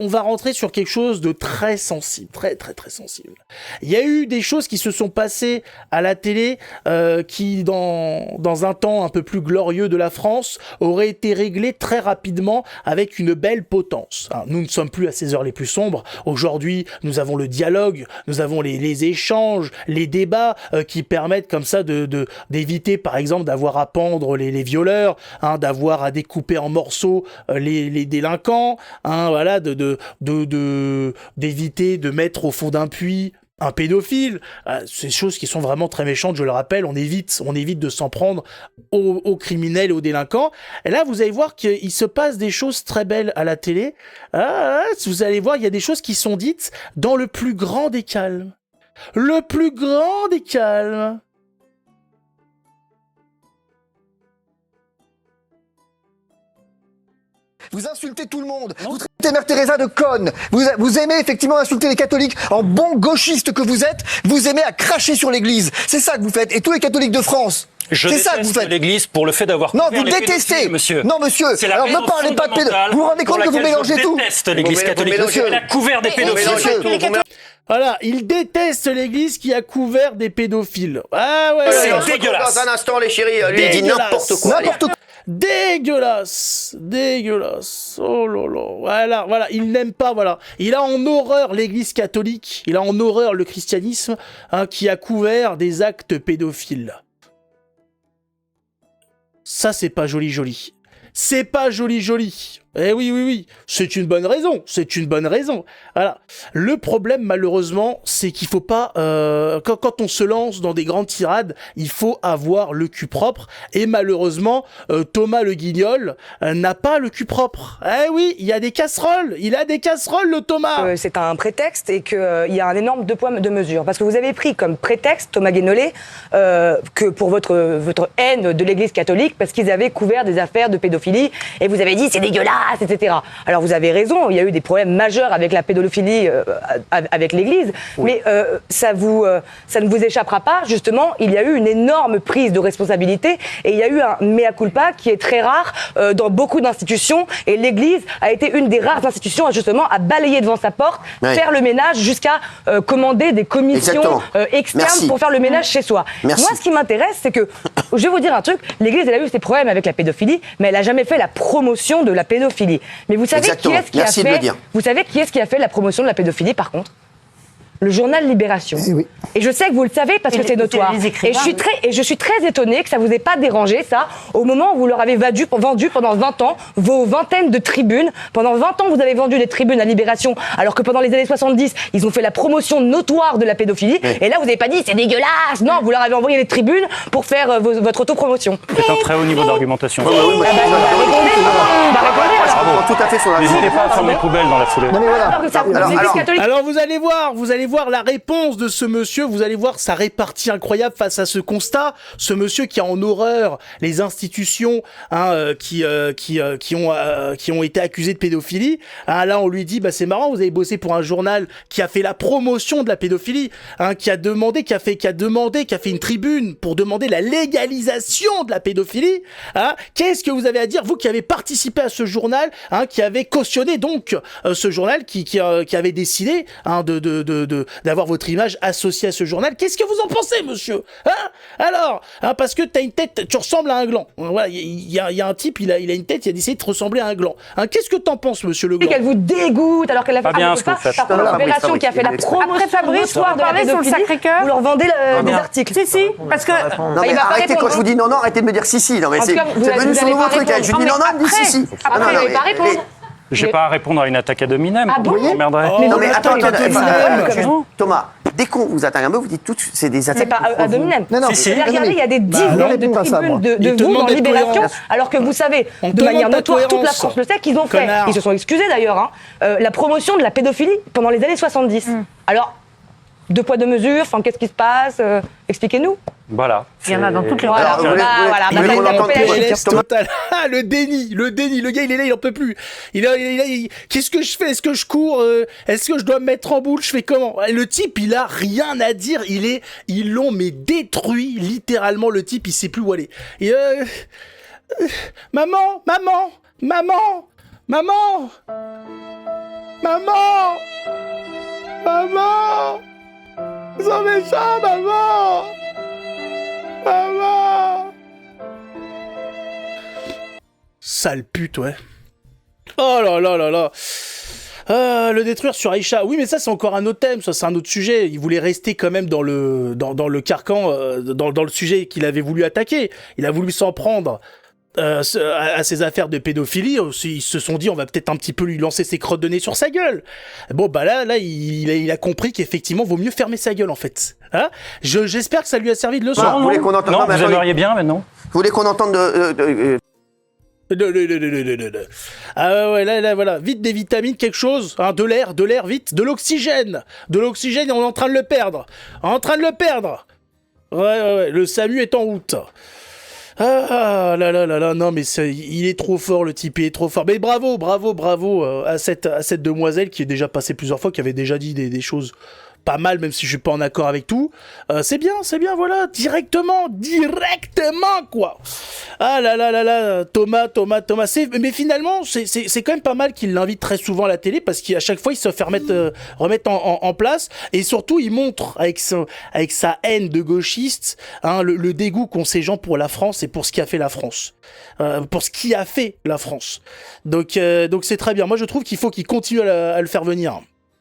on va rentrer sur quelque chose de très sensible, très très très sensible. Il y a eu des choses qui se sont passées à la télé qui, dans un temps un peu plus glorieux de la France, auraient été réglées très rapidement avec une belle potence. Alors, nous ne sommes plus à ces heures les plus sombres. Aujourd'hui, nous avons le dialogue, nous avons les échanges, les débats qui permettent comme ça d'éviter, par exemple, d'avoir à pendre les violeurs, d'avoir à découper en morceaux les délinquants, voilà, d'éviter de mettre au fond d'un puits un pédophile. Ces choses qui sont vraiment très méchantes, je le rappelle, on évite de s'en prendre aux criminels et aux délinquants. Et là, vous allez voir qu'il se passe des choses très belles à la télé. Vous allez voir, il y a des choses qui sont dites dans le plus grand des calmes. Le plus grand des calmes. Vous insultez tout le monde. Vous traitez Mère Teresa de conne. Vous aimez effectivement insulter les catholiques. En bon gauchiste que vous êtes, vous aimez à cracher sur l'église. C'est ça que vous faites. Et tous les catholiques de France. C'est ça que vous faites. L'église pour le fait d'avoir non, vous détestez. Monsieur. Non, monsieur. Alors ne parlez pas de pédophiles. Vous vous rendez compte que vous mélangez tout. Je déteste l'église catholique. Monsieur. Elle a couvert des pédophiles. Voilà, il déteste l'église qui a couvert des pédophiles. Ah ouais, c'est dégueulasse. Dans un instant, les chéris, lui il dit n'importe quoi. Dégueulasse. Oh là là. Voilà, il n'aime pas, voilà. Il a en horreur l'église catholique, il a en horreur le christianisme, qui a couvert des actes pédophiles. Ça, c'est pas joli. C'est pas joli. Eh oui. C'est une bonne raison. Voilà. Le problème, malheureusement, c'est qu'il faut pas... quand on se lance dans des grandes tirades, il faut avoir le cul propre. Et malheureusement, Thomas Le Guignol n'a pas le cul propre. Eh oui, il a des casseroles, le Thomas. C'est un prétexte et qu'il y a un énorme deux poids, deux mesures. Parce que vous avez pris comme prétexte, Thomas Guénolé, que pour votre haine de l'Église catholique, parce qu'ils avaient couvert des affaires de pédophilie, et vous avez dit c'est dégueulasse, etc. Alors vous avez raison, il y a eu des problèmes majeurs avec la pédophilie, avec l'Église, mais ça ne vous échappera pas. Justement, il y a eu une énorme prise de responsabilité et il y a eu un mea culpa qui est très rare dans beaucoup d'institutions. Et l'Église a été une des rares institutions à balayer devant sa porte, faire le ménage, jusqu'à commander des commissions externes pour faire le ménage chez soi. Moi, ce qui m'intéresse, c'est que, je vais vous dire un truc, l'Église, elle a eu ses problèmes avec la pédophilie, mais elle n'a jamais fait la promotion de la pédophilie. Mais vous savez qui est-ce qui a fait la promotion de la pédophilie, par contre ? Le journal Libération. Oui. Et je sais que vous le savez parce que c'est notoire. Et je suis très étonnée que ça vous ait pas dérangé, ça, au moment où vous leur avez vendu pendant 20 ans vos vingtaines de tribunes. Pendant 20 ans, vous avez vendu des tribunes à Libération, alors que pendant les années 70, ils ont fait la promotion notoire de la pédophilie. Oui. Et là, vous n'avez pas dit c'est dégueulasse. Non, vous leur avez envoyé des tribunes pour faire votre autopromotion. C'est un très haut niveau d'argumentation. Répondez. Tout à fait sur la. N'hésitez pas à prendre les poubelles dans la foulée. Non mais voilà. Alors vous allez voir la réponse de ce monsieur, vous allez voir sa répartie incroyable face à ce constat. Ce monsieur qui a en horreur les institutions qui ont été accusées de pédophilie. Là on lui dit c'est marrant, vous avez bossé pour un journal qui a fait la promotion de la pédophilie, qui a fait une tribune pour demander la légalisation de la pédophilie. Qu'est-ce que vous avez à dire, vous qui avez participé à ce journal, qui avez cautionné donc ce journal qui avait décidé d'avoir votre image associée à ce journal. Qu'est-ce que vous en pensez, monsieur? Alors, parce que t'as une tête, tu ressembles à un gland. Voilà, il y a un type, il a une tête, il a décidé de ressembler à un gland. Qu'est-ce que t'en penses, monsieur Le Gland? Qu'elle vous dégoûte alors qu'elle a fait l'opération qui a fait la promotion notoire de la pédophilie. Vous leur vendez des articles. Si, parce que non mais arrêtez quand je vous dis non, arrêtez de me dire si. Non mais c'est devenu son nouveau truc. Je dis non, il me dit si. Après, vous n'allez pas répondre. J'ai pas à répondre à une attaque ad hominem. Ah bon? Non mais attends, Thomas, dès qu'on vous attaque un peu, vous dites tout, c'est des attaques. C'est pas ad hominem. Non. Regardez, il y a des dizaines de tribunes de vous dans Libération, alors que vous savez, de manière notoire, toute la France le sait, qu'ils ont fait, ils se sont excusés d'ailleurs, la promotion de la pédophilie pendant les années 70. Alors, deux poids, deux mesures, qu'est-ce qui se passe? Expliquez-nous. Voilà. Il y en a dans toutes les le déni, le gars il est là, il en peut plus. Qu'est-ce que je fais? Est-ce que je cours? Est-ce que je dois me mettre en boule? Je fais comment? Le type, il a rien à dire, ils l'ont détruit, littéralement, le type, il sait plus où aller. Et maman. Maman! Maman! Ils sont méchants, maman! Maman! Sale pute, ouais. Oh là là là là. Le détruire sur Aïcha. Oui, mais ça, c'est encore un autre thème. Ça, c'est un autre sujet. Il voulait rester quand même dans le carcan, dans le sujet qu'il avait voulu attaquer. Il a voulu s'en prendre à ses affaires de pédophilie. Ils se sont dit, on va peut-être un petit peu lui lancer ses crottes de nez sur sa gueule. Bon, bah là, il a compris qu'effectivement, vaut mieux fermer sa gueule, en fait. Hein? J'espère que ça lui a servi de leçon. Vous voulez qu'on entende... Non, mais vous attendez. aimeriez bien maintenant. Vous voulez qu'on entende Ah ouais, là, voilà. Vite des vitamines, quelque chose. Hein, de l'air, vite. De l'oxygène. De l'oxygène, et on est en train de le perdre. Ouais. Le SAMU est en route. Ah là, non, mais il est trop fort, le type, il est trop fort. Mais bravo à cette demoiselle qui est déjà passée plusieurs fois, qui avait déjà dit des choses pas mal, même si je suis pas en accord avec tout. C'est bien, voilà, directement, quoi. Ah là, Thomas. Mais finalement, c'est quand même pas mal qu'il l'invite très souvent à la télé, parce qu'à chaque fois, il se fait remettre en place, et surtout, il montre avec sa haine de gauchiste, hein, le dégoût qu'ont ces gens pour la France et pour ce qui a fait la France. Donc c'est très bien. Moi, je trouve qu'il faut qu'il continue à le faire venir.